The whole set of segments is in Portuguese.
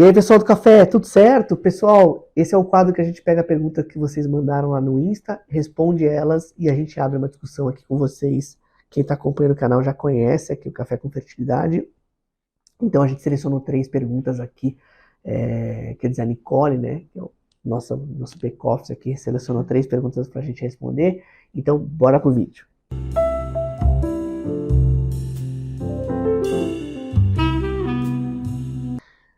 E aí, pessoal do café, tudo certo? Pessoal, esse é o quadro que a gente pega a pergunta que vocês mandaram lá no Insta, responde elas e a gente abre uma discussão aqui com vocês. Quem está acompanhando o canal já conhece aqui o Café com Fertilidade. Então a gente selecionou 3 perguntas aqui. Quer dizer, a Nicole, né, que é o nosso back-office aqui, selecionou 3 perguntas para a gente responder. Então, bora pro vídeo.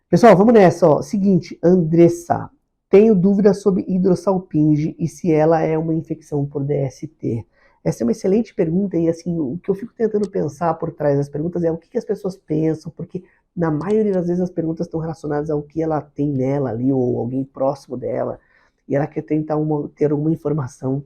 Pessoal, vamos nessa, ó. Seguinte, Andressa, tenho dúvidas sobre hidrossalpinge e se ela é uma infecção por DST. Essa é uma excelente pergunta e assim, o que eu fico tentando pensar por trás das perguntas é o que as pessoas pensam, porque na maioria das vezes as perguntas estão relacionadas ao que ela tem nela ali ou alguém próximo dela e ela quer tentar ter alguma informação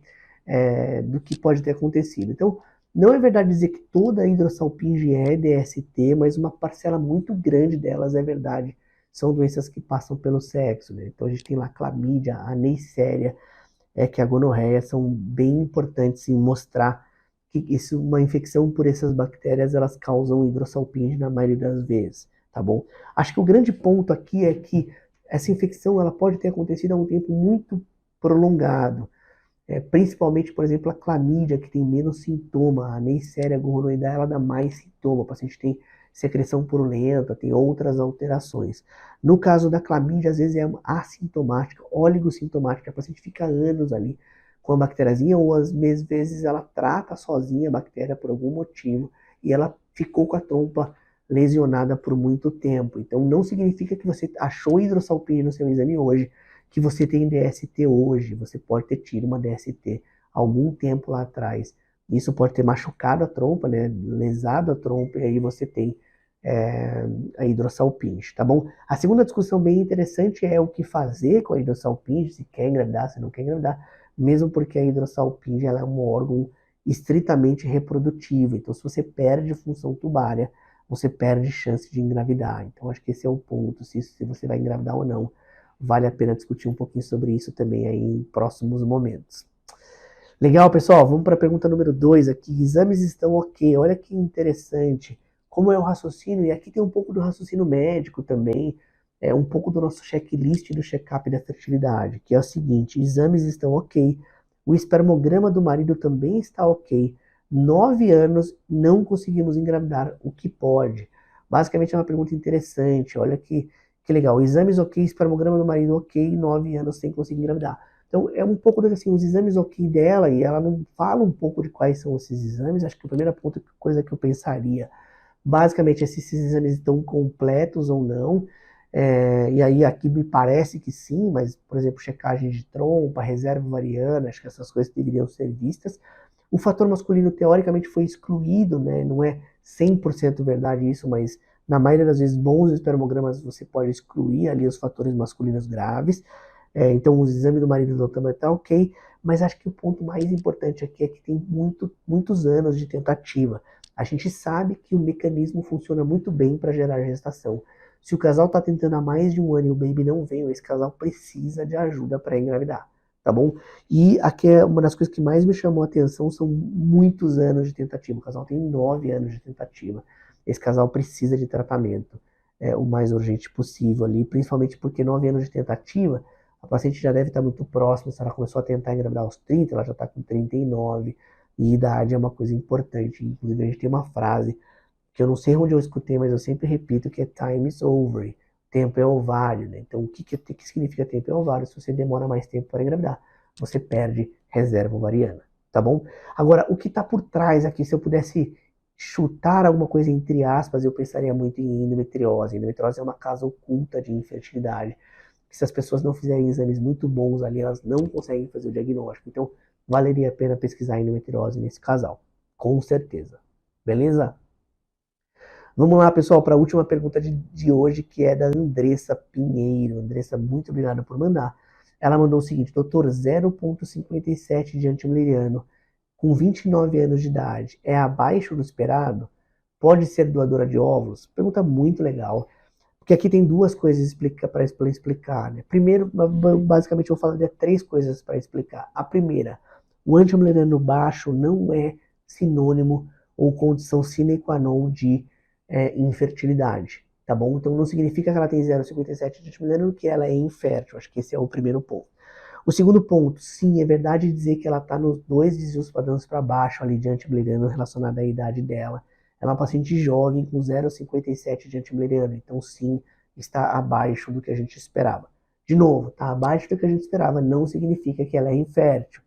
do que pode ter acontecido. Então, não é verdade dizer que toda hidrossalpinge é DST, mas uma parcela muito grande delas é verdade. São doenças que passam pelo sexo, né? Então a gente tem lá a clamídia, a neisseria, que a gonorreia, são bem importantes em mostrar que isso, uma infecção por essas bactérias, elas causam hidrossalpinge na maioria das vezes, tá bom? Acho que o grande ponto aqui é que essa infecção ela pode ter acontecido há um tempo muito prolongado. Principalmente, por exemplo, a clamídia, que tem menos sintoma, a neisseria gonorroideae, ela dá mais sintoma, o paciente tem secreção purulenta, tem outras alterações. No caso da clamídia, às vezes é assintomática, oligossintomática, a paciente fica anos ali com a bactériazinha, ou às vezes ela trata sozinha a bactéria por algum motivo, e ela ficou com a trompa lesionada por muito tempo. Então não significa que você achou hidrossalpinge no seu exame hoje, que você tem DST hoje, você pode ter tido uma DST algum tempo lá atrás. Isso pode ter machucado a trompa, né, lesado a trompa, e aí você tem a hidrossalpinge, tá bom? A segunda discussão bem interessante é o que fazer com a hidrossalpinge, se quer engravidar, se não quer engravidar, mesmo porque a hidrossalpinge ela é um órgão estritamente reprodutivo, então se você perde função tubária, você perde chance de engravidar. Então acho que esse é o ponto, se você vai engravidar ou não. Vale a pena discutir um pouquinho sobre isso também aí em próximos momentos. Legal, pessoal, vamos para a pergunta número 2 aqui. Exames estão ok, olha que interessante. Como é o raciocínio? E aqui tem um pouco do raciocínio médico também, um pouco do nosso checklist do check-up da fertilidade, que é o seguinte, exames estão ok, o espermograma do marido também está ok, 9 anos, não conseguimos engravidar, o que pode? Basicamente é uma pergunta interessante, olha que legal, exames ok, espermograma do marido ok, 9 anos sem conseguir engravidar. Então é um pouco assim, os exames ok dela, e ela não fala um pouco de quais são esses exames, acho que a primeira coisa que eu pensaria, basicamente, se esses exames estão completos ou não, e aí aqui me parece que sim, mas, por exemplo, checagem de trompa, reserva ovariana, acho que essas coisas deveriam ser vistas. O fator masculino, teoricamente, foi excluído, né? Não é 100% verdade isso, mas na maioria das vezes, bons espermogramas, você pode excluir ali os fatores masculinos graves. Então, os exames do marido do também tá ok, mas acho que o ponto mais importante aqui é que tem muitos anos de tentativa. A gente sabe que o mecanismo funciona muito bem para gerar gestação. Se o casal está tentando há mais de um ano e o baby não vem, esse casal precisa de ajuda para engravidar, tá bom? E aqui é uma das coisas que mais me chamou a atenção, são muitos anos de tentativa. O casal tem 9 anos de tentativa. Esse casal precisa de tratamento o mais urgente possível ali, principalmente porque 9 anos de tentativa, a paciente já deve estar muito próxima, se ela começou a tentar engravidar aos 30, ela já está com 39, e idade é uma coisa importante. Inclusive a gente tem uma frase, que eu não sei onde eu escutei, mas eu sempre repito, que é time is over, tempo é ovário, né? Então o que significa tempo é ovário? Se você demora mais tempo para engravidar, você perde reserva ovariana, tá bom? Agora, o que está por trás aqui, se eu pudesse chutar alguma coisa entre aspas, eu pensaria muito em endometriose. Endometriose é uma causa oculta de infertilidade, que se as pessoas não fizerem exames muito bons ali, elas não conseguem fazer o diagnóstico. Então, valeria a pena pesquisar endometriose nesse casal, com certeza. Beleza? Vamos lá, pessoal, para a última pergunta de hoje, que é da Andressa Pinheiro. Andressa, muito obrigada por mandar. Ela mandou o seguinte, doutor, 0,57 de antimileriano, com 29 anos de idade, é abaixo do esperado? Pode ser doadora de óvulos? Pergunta muito legal. Porque aqui tem 2 coisas para explicar, né? Primeiro, basicamente, eu vou falar de 3 coisas para explicar. A primeira, o antimileriano baixo não é sinônimo ou condição sine qua non de infertilidade. tá bom? Então não significa que ela tem 0,57 de antimileriano que ela é infértil. Acho que esse é o primeiro ponto. O segundo ponto, sim, é verdade dizer que ela está nos 2 desvios padrões para baixo ali de antimileriano relacionado à idade dela. Ela é uma paciente jovem com 0,57 de antimileriano, então sim, está abaixo do que a gente esperava. De novo, está abaixo do que a gente esperava, não significa que ela é infértil,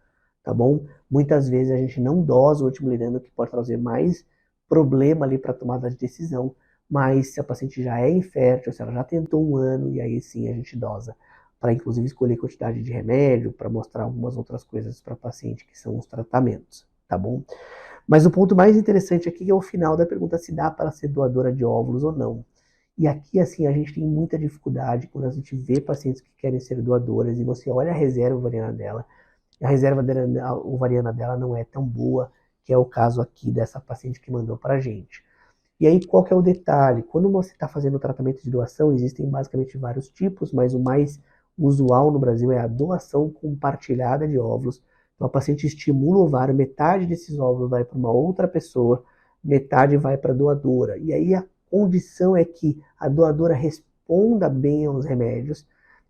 tá bom? Muitas vezes a gente não dosa o antimileriano, que pode trazer mais problema ali para a tomada de decisão, mas se a paciente já é infértil, se ela já tentou um ano, e aí sim a gente dosa para inclusive escolher quantidade de remédio, para mostrar algumas outras coisas para paciente, que são os tratamentos, tá bom? Mas o ponto mais interessante aqui é o final da pergunta, se dá para ser doadora de óvulos ou não. E aqui, assim, a gente tem muita dificuldade quando a gente vê pacientes que querem ser doadoras e você olha a reserva ovariana dela, e a reserva ovariana dela não é tão boa, que é o caso aqui dessa paciente que mandou para a gente. E aí, qual que é o detalhe? Quando você está fazendo o tratamento de doação, existem basicamente vários tipos, mas o mais usual no Brasil é a doação compartilhada de óvulos. Então, a paciente estimula o ovário, metade desses óvulos vai para uma outra pessoa, metade vai para a doadora. E aí, a condição é que a doadora responda bem aos remédios,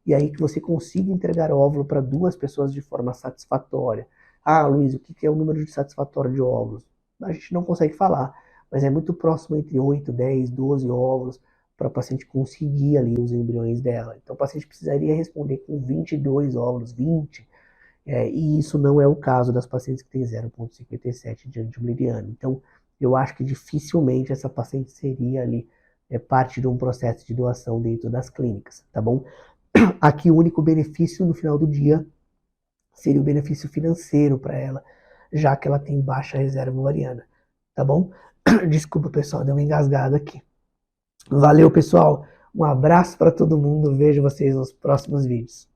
e aí que você consiga entregar óvulo para 2 pessoas de forma satisfatória. Ah, Luiz, o que é o número de satisfatório de óvulos? A gente não consegue falar, mas é muito próximo entre 8, 10, 12 óvulos para a paciente conseguir ali os embriões dela. Então, o paciente precisaria responder com 22 óvulos, 20, e isso não é o caso das pacientes que têm 0,57 de antimileriano. Então, eu acho que dificilmente essa paciente seria ali parte de um processo de doação dentro das clínicas, tá bom? Aqui o único benefício no final do dia seria o benefício financeiro para ela, já que ela tem baixa reserva ovariana, tá bom? Desculpa, pessoal, deu uma engasgada aqui. Valeu, pessoal. Um abraço para todo mundo. Vejo vocês nos próximos vídeos.